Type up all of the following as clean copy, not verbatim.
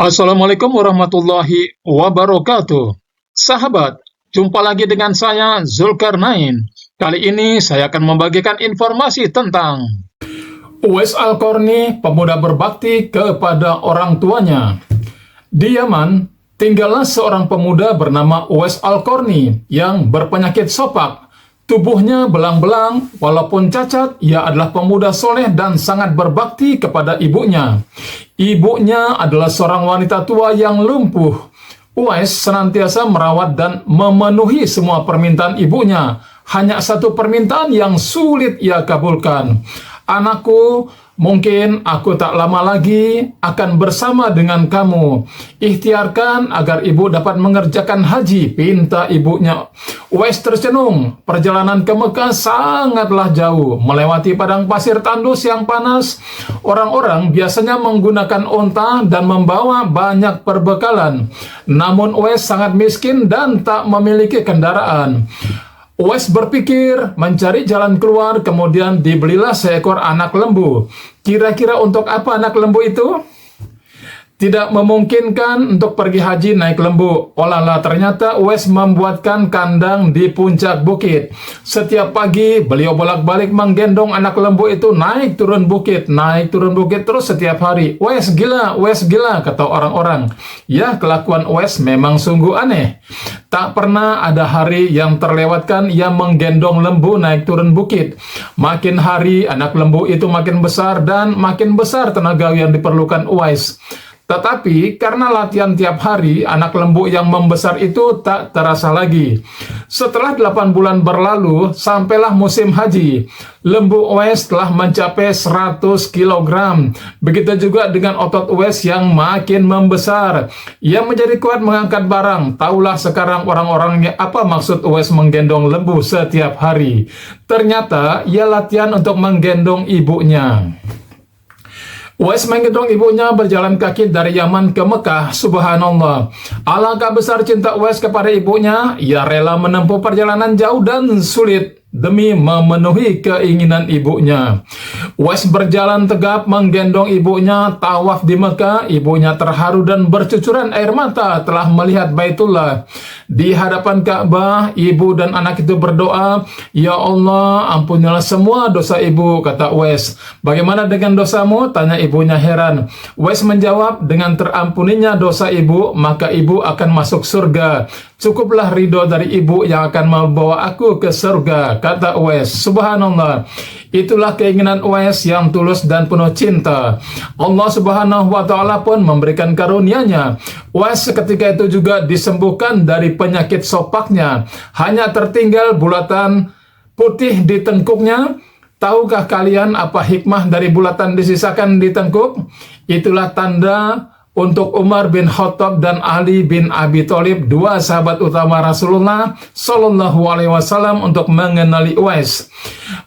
Assalamualaikum warahmatullahi wabarakatuh. Sahabat, jumpa lagi dengan saya Zulkarnain. Kali ini saya akan membagikan informasi tentang Uwais Al-Qarni, pemuda berbakti kepada orang tuanya. Di Yaman, tinggallah seorang pemuda bernama Uwais Al-Qarni yang berpenyakit sopak. Tubuhnya belang-belang, walaupun cacat, ia adalah pemuda soleh dan sangat berbakti kepada ibunya. Ibunya adalah seorang wanita tua yang lumpuh. Uwais senantiasa merawat dan memenuhi semua permintaan ibunya. Hanya satu permintaan yang sulit ia kabulkan. Anakku, mungkin aku tak lama lagi akan bersama dengan kamu. Ikhtiarkan agar ibu dapat mengerjakan haji, pinta ibunya. Uwais tercenung. Perjalanan ke Mekah sangatlah jauh, melewati padang pasir tandus yang panas. Orang-orang biasanya menggunakan onta dan membawa banyak perbekalan. Namun Uwais sangat miskin dan tak memiliki kendaraan. Uwais berpikir mencari jalan keluar, kemudian dibelilah seekor anak lembu. Kira-kira untuk apa anak lembu itu? Tidak memungkinkan untuk pergi haji naik lembu. Olahlah, ternyata Uwais membuatkan kandang di puncak bukit. Setiap pagi beliau bolak-balik menggendong anak lembu itu naik turun bukit terus setiap hari. Uwais gila, kata orang-orang. Ya, kelakuan Uwais memang sungguh aneh. Tak pernah ada hari yang terlewatkan ia menggendong lembu naik turun bukit. Makin hari anak lembu itu makin besar dan makin besar tenaga yang diperlukan Uwais. Tetapi karena latihan tiap hari, anak lembu yang membesar itu tak terasa lagi. Setelah 8 bulan berlalu, sampailah musim haji. Lembu Uwais telah mencapai 100 kg. Begitu juga dengan otot Uwais yang makin membesar. Ia menjadi kuat mengangkat barang. Taulah sekarang orang-orangnya apa maksud Uwais menggendong lembu setiap hari. Ternyata ia latihan untuk menggendong ibunya. Uwais menggendong ibunya berjalan kaki dari Yaman ke Mekah. Subhanallah. Alangkah besar cinta Uwais kepada ibunya. Ia rela menempuh perjalanan jauh dan sulit demi memenuhi keinginan ibunya. Uwais berjalan tegap menggendong ibunya tawaf di Mekah. Ibunya terharu dan bercucuran air mata telah melihat Baitullah. Di hadapan Ka'bah, ibu dan anak itu berdoa, "Ya Allah, ampunilah semua dosa ibu," kata Uwais. "Bagaimana dengan dosamu?" tanya ibunya heran. Uwais menjawab, "Dengan terampuninya dosa ibu, maka ibu akan masuk surga. Cukuplah ridho dari ibu yang akan membawa aku ke surga," kata Uwais. Subhanallah. Itulah keinginan Uwais yang tulus dan penuh cinta. Allah Subhanahu wa Ta'ala pun memberikan karunia-Nya. Uwais seketika itu juga disembuhkan dari penyakit sopaknya. Hanya tertinggal bulatan putih di tengkuknya. Tahukah kalian apa hikmah dari bulatan disisakan di tengkuk? Itulah tanda untuk Umar bin Khattab dan Ali bin Abi Thalib, dua sahabat utama Rasulullah Shallallahu Alaihi Wasallam, untuk mengenali Uwais.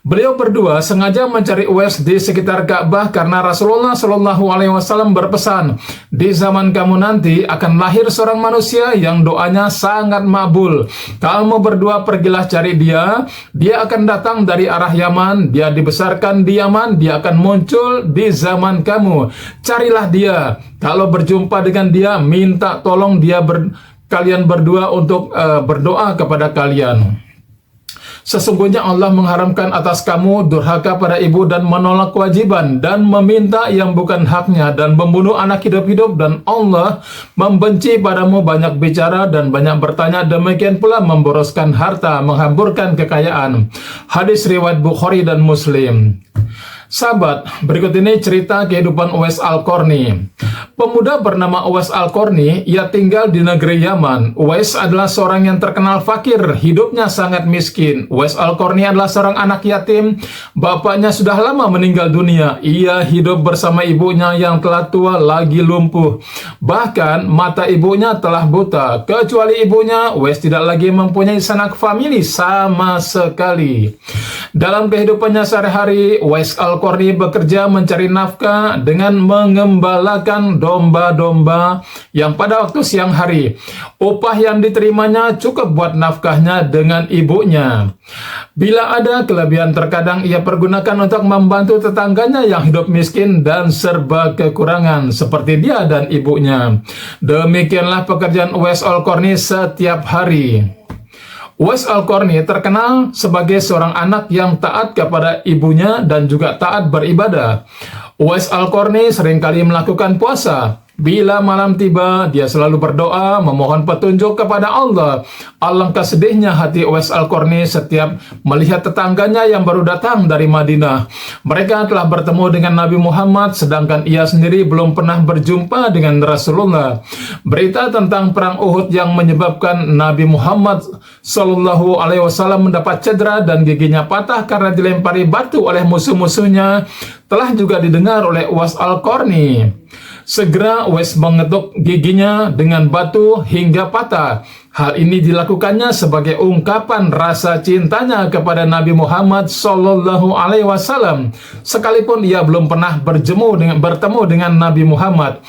Beliau berdua sengaja mencari Uwais di sekitar Ka'bah karena Rasulullah Shallallahu Alaihi Wasallam berpesan, "Di zaman kamu nanti akan lahir seorang manusia yang doanya sangat makbul. Kamu berdua pergilah cari dia. Dia akan datang dari arah Yaman. Dia dibesarkan di Yaman. Dia akan muncul di zaman kamu. Carilah dia. Kalau berjumpa dengan dia, minta tolong kalian berdua untuk berdoa kepada kalian. Sesungguhnya Allah mengharamkan atas kamu durhaka pada ibu dan menolak kewajiban dan meminta yang bukan haknya dan membunuh anak hidup-hidup, dan Allah membenci padamu banyak bicara dan banyak bertanya, demikian pula memboroskan harta, menghamburkan kekayaan." Hadis riwayat Bukhari dan Muslim. Sahabat, berikut ini cerita kehidupan Uwais Al-Qarni. Pemuda bernama Uwais Al-Qarni, ia tinggal di negeri Yaman. Uwais adalah seorang yang terkenal fakir, hidupnya sangat miskin. Uwais Al-Qarni adalah seorang anak yatim. Bapaknya sudah lama meninggal dunia. Ia hidup bersama ibunya yang telah tua lagi lumpuh. Bahkan mata ibunya telah buta. Kecuali ibunya, Uwais tidak lagi mempunyai sanak famili sama sekali. Dalam kehidupannya sehari-hari, Uwais Al Al-Qarni bekerja mencari nafkah dengan mengembalakan domba-domba yang pada waktu siang hari. Upah yang diterimanya cukup buat nafkahnya dengan ibunya. Bila ada kelebihan terkadang ia pergunakan untuk membantu tetangganya yang hidup miskin dan serba kekurangan seperti dia dan ibunya. Demikianlah pekerjaan Uwais Al-Qarni setiap hari. Uwais Al-Qarni terkenal sebagai seorang anak yang taat kepada ibunya dan juga taat beribadah. Uwais Al-Qarni seringkali melakukan puasa. Bila malam tiba, dia selalu berdoa, memohon petunjuk kepada Allah. Alangkah sedihnya hati Uwais Al-Qarni setiap melihat tetangganya yang baru datang dari Madinah. Mereka telah bertemu dengan Nabi Muhammad, sedangkan ia sendiri belum pernah berjumpa dengan Rasulullah. Berita tentang perang Uhud yang menyebabkan Nabi Muhammad SAW mendapat cedera dan giginya patah karena dilempari batu oleh musuh-musuhnya telah juga didengar oleh Uwais Al-Qarni. Segera Uwais mengetuk giginya dengan batu hingga patah. Hal ini dilakukannya sebagai ungkapan rasa cintanya kepada Nabi Muhammad SAW, sekalipun ia belum pernah bertemu dengan Nabi Muhammad.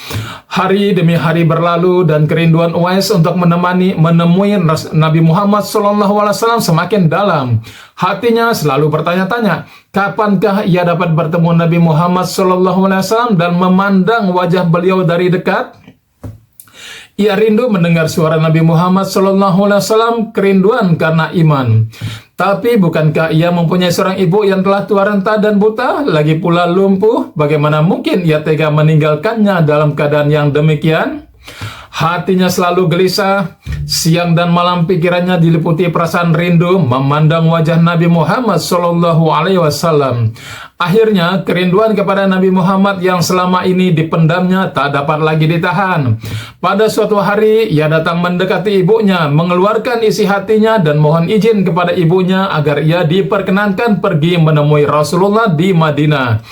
Hari demi hari berlalu dan kerinduan Uwais untuk menemui Nabi Muhammad SAW semakin dalam. Hatinya selalu bertanya-tanya, kapankah ia dapat bertemu Nabi Muhammad SAW dan memandang wajah beliau dari dekat? Ia rindu mendengar suara Nabi Muhammad SAW, kerinduan karena iman. Tapi bukankah ia mempunyai seorang ibu yang telah tua renta dan buta, lagi pula lumpuh? Bagaimana mungkin ia tega meninggalkannya dalam keadaan yang demikian? Hatinya selalu gelisah. Siang dan malam pikirannya diliputi perasaan rindu memandang wajah Nabi Muhammad SAW. Akhirnya kerinduan kepada Nabi Muhammad yang selama ini dipendamnya tak dapat lagi ditahan. Pada suatu hari ia datang mendekati ibunya, mengeluarkan isi hatinya dan mohon izin kepada ibunya agar ia diperkenankan pergi menemui Rasulullah di Madinah.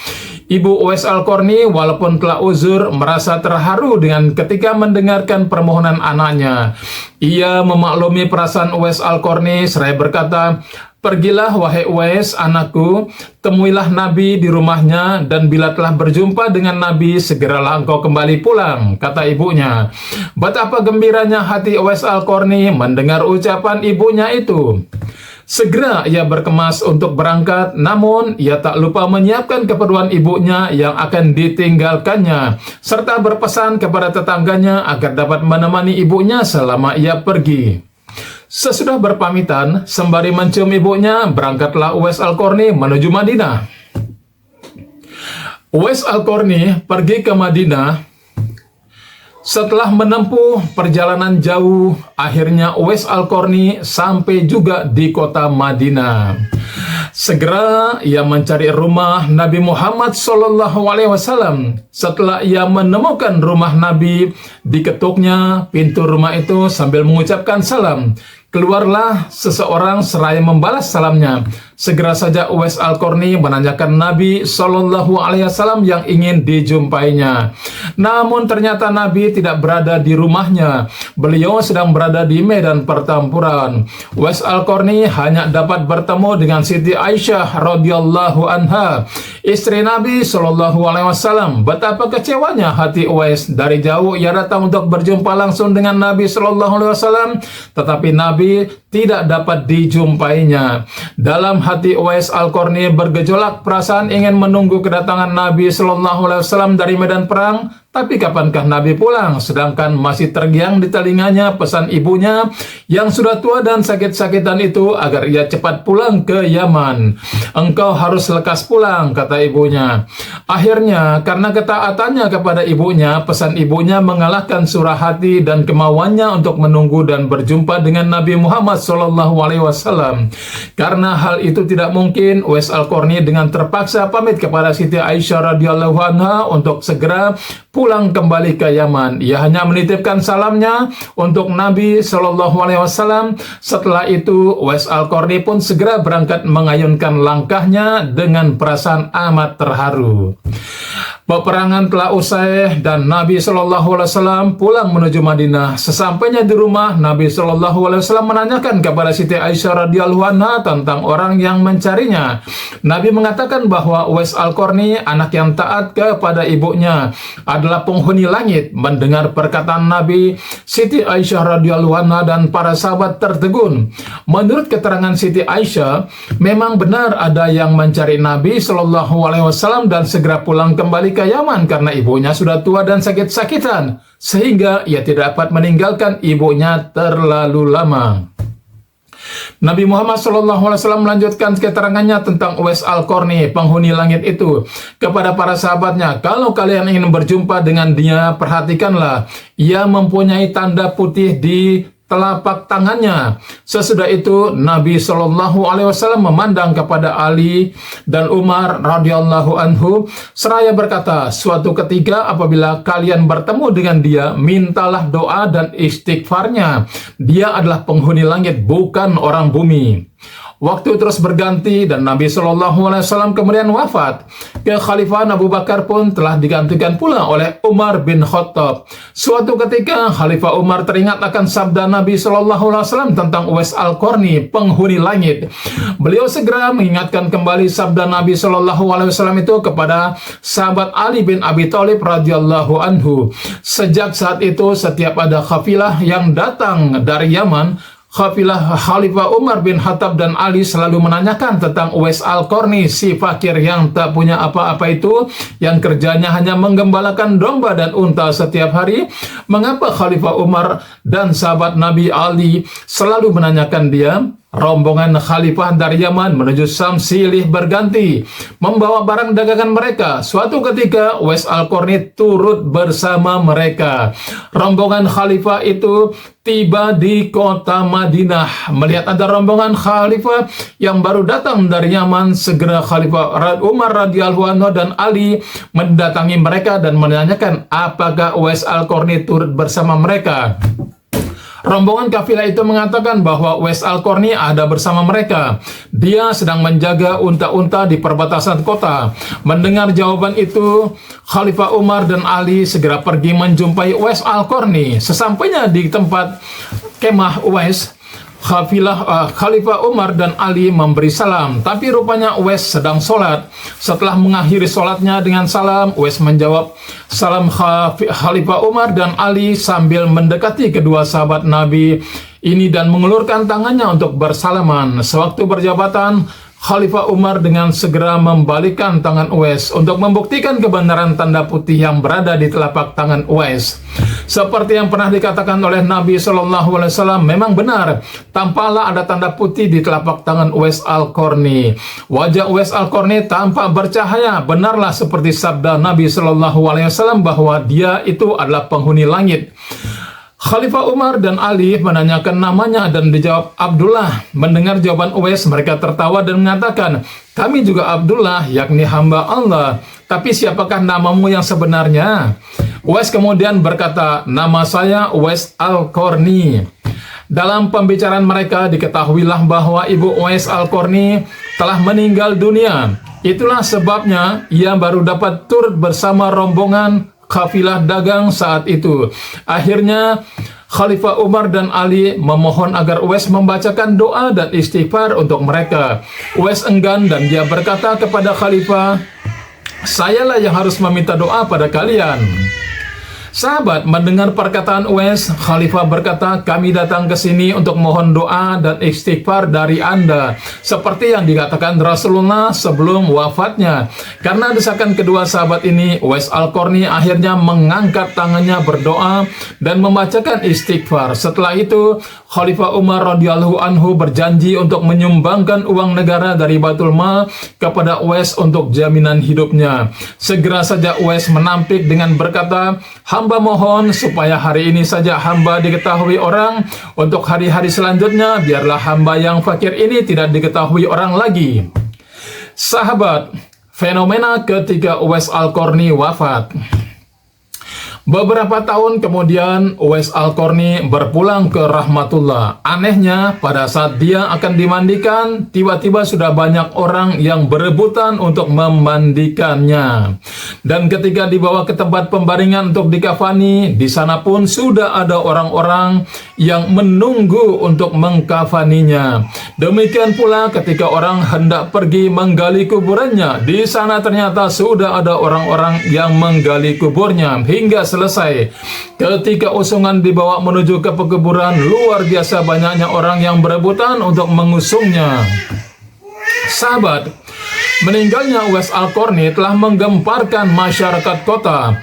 Ibu Uwais Al-Qarni walaupun telah uzur merasa terharu dengan ketika mendengarkan permohonan anaknya. Ia memaklumi perasaan Uwais Al-Qarni seraya berkata, "Pergilah wahai Uwais anakku, temuilah Nabi di rumahnya dan bila telah berjumpa dengan Nabi segeralah engkau kembali pulang," kata ibunya. Betapa gembiranya hati Uwais Al-Qarni mendengar ucapan ibunya itu. Segera ia berkemas untuk berangkat, namun ia tak lupa menyiapkan keperluan ibunya yang akan ditinggalkannya, serta berpesan kepada tetangganya agar dapat menemani ibunya selama ia pergi. Sesudah berpamitan, sembari mencium ibunya, berangkatlah Uwais Al-Qarni menuju Madinah. Uwais Al-Qarni pergi ke Madinah. Setelah menempuh perjalanan jauh, akhirnya Uwais Al-Qarni sampai juga di kota Madinah. Segera ia mencari rumah Nabi Muhammad SAW. Setelah ia menemukan rumah Nabi, diketuknya pintu rumah itu sambil mengucapkan salam. Keluarlah seseorang seraya membalas salamnya. Segera saja Uwais Al-Qarni menanyakan Nabi SAW yang ingin dijumpainya. Namun ternyata Nabi tidak berada di rumahnya. Beliau sedang berada di medan pertempuran. Uwais Al-Qarni hanya dapat bertemu dengan Siti Aisyah radhiyallahu anha, istri Nabi SAW. Betapa kecewanya hati Uwais. Dari jauh ia datang untuk berjumpa langsung dengan Nabi SAW, tetapi Nabi tidak dapat dijumpainya. Dalam hati Uwais Al-Qarni bergejolak perasaan ingin menunggu kedatangan Nabi SAW dari medan perang. Tapi kapankah Nabi pulang? Sedangkan masih terngiang di telinganya pesan ibunya yang sudah tua dan sakit-sakitan itu agar ia cepat pulang ke Yaman. "Engkau harus lekas pulang," kata ibunya. Akhirnya karena ketaatannya kepada ibunya, pesan ibunya mengalahkan surah hati dan kemauannya untuk menunggu dan berjumpa dengan Nabi Muhammad SAW. Karena hal itu tidak mungkin, Uwais Al-Qarni dengan terpaksa pamit kepada Siti Aisyah radhiyallahu anha untuk segera pulang kembali ke Yaman. Ia hanya menitipkan salamnya untuk Nabi SAW. Setelah itu, Uwais Al-Qarni pun segera berangkat mengayunkan langkahnya dengan perasaan amat terharu. Peperangan telah usai dan Nabi Shallallahu Alaihi Wasallam pulang menuju Madinah. Sesampainya di rumah, Nabi Shallallahu Alaihi Wasallam menanyakan kepada Siti Aisyah radhiyallahu anha tentang orang yang mencarinya. Nabi mengatakan bahwa Uwais Al-Qarni, anak yang taat kepada ibunya, adalah penghuni langit. Mendengar perkataan Nabi, Siti Aisyah radhiyallahu anha dan para sahabat tertegun. Menurut keterangan Siti Aisyah, memang benar ada yang mencari Nabi Shallallahu Alaihi Wasallam dan segera pulang kembali ke Yaman karena ibunya sudah tua dan sakit-sakitan, sehingga ia tidak dapat meninggalkan ibunya terlalu lama. Nabi Muhammad SAW melanjutkan keterangannya tentang Uwais Al-Qarni, penghuni langit itu, kepada para sahabatnya. Kalau kalian ingin berjumpa dengan dia, perhatikanlah, ia mempunyai tanda putih di telapak tangannya. Sesudah itu Nabi Shallallahu Alaihi Wasallam memandang kepada Ali dan Umar radhiyallahu anhu seraya berkata, suatu ketika apabila kalian bertemu dengan dia, mintalah doa dan istighfarnya. Dia adalah penghuni langit, bukan orang bumi. Waktu terus berganti dan Nabi Shallallahu Alaihi Wasallam kemudian wafat. Kekhalifahan Abu Bakar pun telah digantikan pula oleh Umar bin Khattab. Suatu ketika Khalifah Umar teringat akan sabda Nabi Shallallahu Alaihi Wasallam tentang Uwais Al-Qarni, penghuni langit. Beliau segera mengingatkan kembali sabda Nabi Shallallahu Alaihi Wasallam itu kepada sahabat Ali bin Abi Thalib radhiyallahu anhu. Sejak saat itu setiap ada kafilah yang datang dari Yaman, kafilah Khalifah Umar bin Khattab dan Ali selalu menanyakan tentang Uwais Al-Qarni, si fakir yang tak punya apa-apa itu, yang kerjanya hanya menggembalakan domba dan unta setiap hari. Mengapa Khalifah Umar dan sahabat Nabi Ali selalu menanyakan dia? Rombongan khalifah dari Yaman menuju Syam silih berganti membawa barang dagangan mereka. Suatu ketika Uwais Al-Qarni turut bersama mereka. Rombongan khalifah itu tiba di kota Madinah. Melihat ada rombongan khalifah yang baru datang dari Yaman, segera Khalifah Umar radhiyallahu anhu dan Ali mendatangi mereka dan menanyakan apakah Uwais Al-Qarni turut bersama mereka. Rombongan kafilah itu mengatakan bahwa Uwais Al-Qarni ada bersama mereka. Dia sedang menjaga unta-unta di perbatasan kota. Mendengar jawaban itu, Khalifah Umar dan Ali segera pergi menjumpai Uwais Al-Qarni. Sesampainya di tempat kemah Uwais, Khalifah Umar dan Ali memberi salam, tapi rupanya Uwais sedang sholat. Setelah mengakhiri sholatnya dengan salam, Uwais menjawab salam Khalifah Umar dan Ali sambil mendekati kedua sahabat Nabi ini dan mengulurkan tangannya untuk bersalaman. Sewaktu berjabatan, Khalifah Umar dengan segera membalikkan tangan Uwais untuk membuktikan kebenaran tanda putih yang berada di telapak tangan Uwais. Seperti yang pernah dikatakan oleh Nabi Shallallahu Alaihi Wasallam, memang benar, tampaklah ada tanda putih di telapak tangan Uwais Al-Qarni. Wajah Uwais Al-Qarni tampak bercahaya, benarlah seperti sabda Nabi Shallallahu Alaihi Wasallam bahwa dia itu adalah penghuni langit. Khalifah Umar dan Ali menanyakan namanya dan dijawab Abdullah. Mendengar jawaban Uwais, mereka tertawa dan mengatakan, kami juga Abdullah, yakni hamba Allah. Tapi siapakah namamu yang sebenarnya? Uwais kemudian berkata, nama saya Uwais Al-Qarni. Dalam pembicaraan mereka diketahuilah bahwa ibu Uwais Al-Qarni telah meninggal dunia. Itulah sebabnya ia baru dapat turut bersama rombongan kafilah dagang saat itu. Akhirnya Khalifah Umar dan Ali memohon agar Uwais membacakan doa dan istighfar untuk mereka. Uwais enggan dan dia berkata kepada Khalifah, sayalah yang harus meminta doa pada kalian. Sahabat mendengar perkataan Uwais, Khalifah berkata, kami datang ke sini untuk mohon doa dan istighfar dari Anda, seperti yang dikatakan Rasulullah sebelum wafatnya. Karena desakan kedua sahabat ini, Uwais Al-Qarni akhirnya mengangkat tangannya berdoa dan membacakan istighfar. Setelah itu, Khalifah Umar radhiyallahu anhu berjanji untuk menyumbangkan uang negara dari Baitul Mal kepada Uwais untuk jaminan hidupnya. Segera saja Uwais menampik dengan berkata, hamba mohon supaya hari ini saja hamba diketahui orang, untuk hari-hari selanjutnya biarlah hamba yang fakir ini tidak diketahui orang lagi. Sahabat, fenomena ketika Uwais Al-Qarni wafat. Beberapa tahun kemudian, Uwais Al-Qarni berpulang ke rahmatullah. Anehnya, pada saat dia akan dimandikan, tiba-tiba sudah banyak orang yang berebutan untuk memandikannya. Dan ketika dibawa ke tempat pembaringan untuk dikafani, di sana pun sudah ada orang-orang yang menunggu untuk mengkafaninya. Demikian pula ketika orang hendak pergi menggali kuburannya, di sana ternyata sudah ada orang-orang yang menggali kuburnya hingga selesai. Ketika usungan dibawa menuju ke pekuburan, luar biasa banyaknya orang yang berebutan untuk mengusungnya. Sahabat, meninggalnya Uwais Al-Qarni telah menggemparkan masyarakat kota.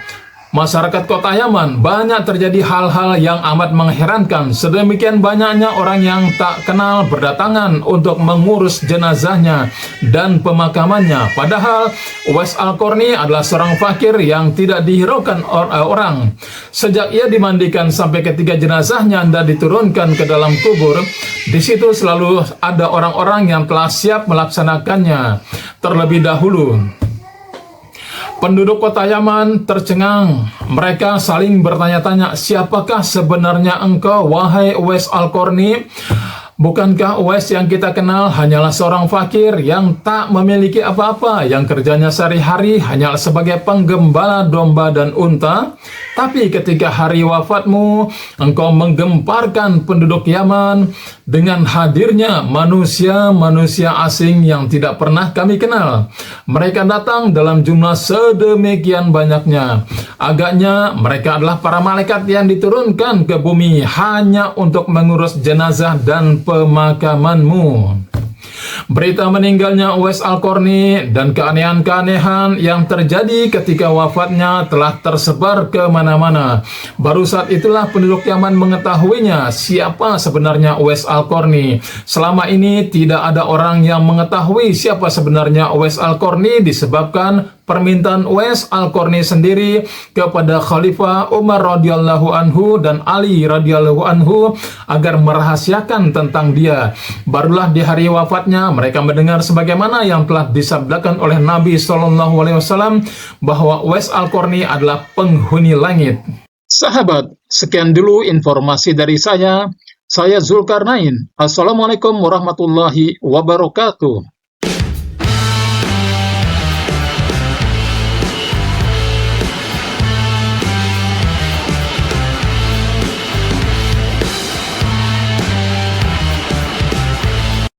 Masyarakat kota Yaman banyak terjadi hal-hal yang amat mengherankan. Sedemikian banyaknya orang yang tak kenal berdatangan untuk mengurus jenazahnya dan pemakamannya. Padahal Uwais Al-Qarni adalah seorang fakir yang tidak dihiraukan orang. Sejak ia dimandikan sampai ketika jenazahnya hendak diturunkan ke dalam kubur, di situ selalu ada orang-orang yang telah siap melaksanakannya terlebih dahulu. Penduduk kota Yaman tercengang. Mereka saling bertanya-tanya, siapakah sebenarnya engkau, wahai Uwais Al-Qarni? Bukankah Uwais yang kita kenal hanyalah seorang fakir yang tak memiliki apa-apa, yang kerjanya sehari-hari hanyalah sebagai penggembala domba dan unta? Tapi ketika hari wafatmu, engkau menggemparkan penduduk Yaman dengan hadirnya manusia-manusia asing yang tidak pernah kami kenal. Mereka datang dalam jumlah sedemikian banyaknya. Agaknya mereka adalah para malaikat yang diturunkan ke bumi hanya untuk mengurus jenazah dan pemakamanmu. Berita meninggalnya Uwais Al-Qarni dan keanehan-keanehan yang terjadi ketika wafatnya telah tersebar ke mana-mana. Baru saat itulah penduduk Yaman mengetahuinya siapa sebenarnya Uwais Al-Qarni. Selama ini tidak ada orang yang mengetahui siapa sebenarnya Uwais Al-Qarni disebabkan permintaan Uwais Al-Qarni sendiri kepada Khalifah Umar radhiyallahu anhu dan Ali radhiyallahu anhu agar merahasiakan tentang dia. Barulah di hari wafatnya mereka mendengar sebagaimana yang telah disabdakan oleh Nabi SAW bahwa Uwais Al-Qarni adalah penghuni langit. Sahabat, sekian dulu informasi dari saya. Saya Zulkarnain. Assalamualaikum warahmatullahi wabarakatuh.